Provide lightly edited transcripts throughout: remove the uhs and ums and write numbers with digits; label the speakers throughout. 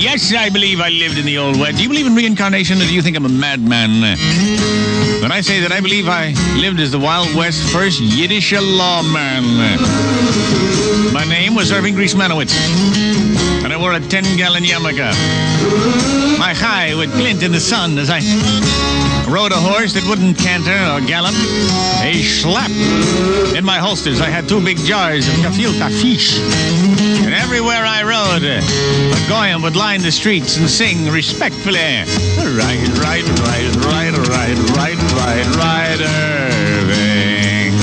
Speaker 1: Yes, I believe I lived in the Old West. Do you believe in reincarnation, or do you think I'm a madman? When I say that I believe I lived as the Wild West first Yiddish lawman. My name was Erving Greasemanowitz, and I wore a 10-gallon yarmulke. My high would glint in the sun as I rode a horse that wouldn't canter or gallop. A schlap. In my holsters, I had 2 big jars of gefilte fish. And everywhere I rode, a goyim would line the streets and sing respectfully, Ride, ride, ride, ride, ride, ride, ride, ride, Erving.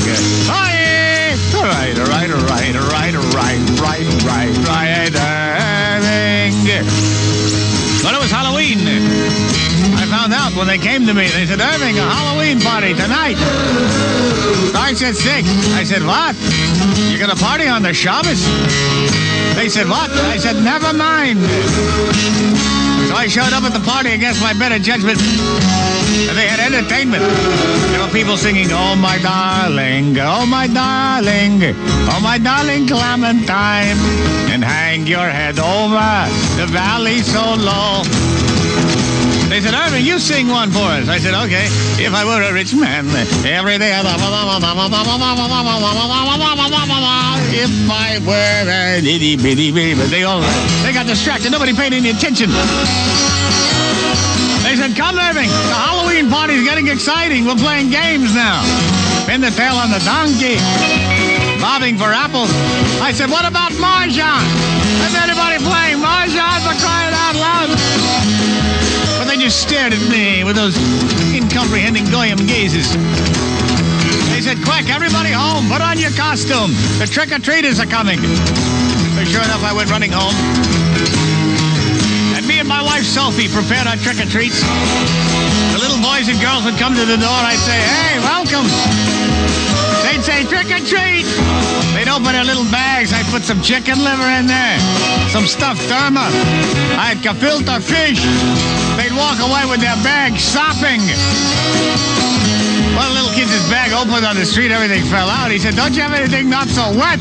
Speaker 1: Ride, ride, ride, ride, ride, ride, ride, ride, Erving. But it was Halloween. I found out when they came to me. They said, Erving, a Halloween party tonight. Starts at 6. I said, what? You're going to party on the Shabbos? They said, what? I said, never mind. So I showed up at the party against my better judgment. And they had entertainment. There were people singing, oh my darling, oh my darling, oh my darling Clementine, and hang your head over the valley so low. They said, Erving, you sing one for us. I said, okay, if I were a rich man, every day. If I were a itty bitty baby. They got distracted. Nobody paid any attention. They said, come, Erving, the Halloween party's getting exciting. We're playing games now. Pin the tail on the donkey. Bobbing for apples. I said, what about Mahjong? Is anybody playing Mahjong for crying out loud? But they just stared at me with those incomprehending goyim gazes. They said, quick, everybody home, put on your costume. The trick-or-treaters are coming. So sure enough, I went running home. And me and my wife, Sophie, prepared our trick-or-treats. The little boys and girls would come to the door. I'd say, hey, welcome. They'd say, trick-or-treat. They'd open their little bags. I'd put some chicken liver in there, some stuffed therma. I had gefilte fish. They'd walk away with their bags sopping. One of the little kid's bag opened on the street. Everything fell out. He said, don't you have anything not so wet?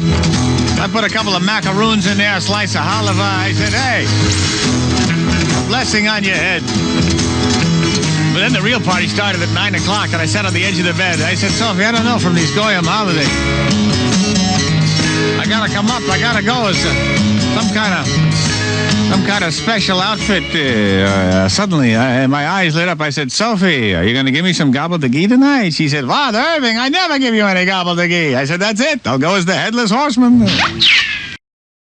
Speaker 1: I put a couple of macaroons in there, a slice of halava. I said, hey, blessing on your head. But then the real party started at 9 o'clock, and I sat on the edge of the bed. I said, Sophie, I don't know from these goyim holidays. I gotta come up. I gotta go as some kind of special outfit. Suddenly, my eyes lit up. I said, Sophie, are you going to give me some gobbledygook tonight? She said, Father Erving, I never give you any gobbledygook. I said, that's it. I'll go as the Headless Horseman.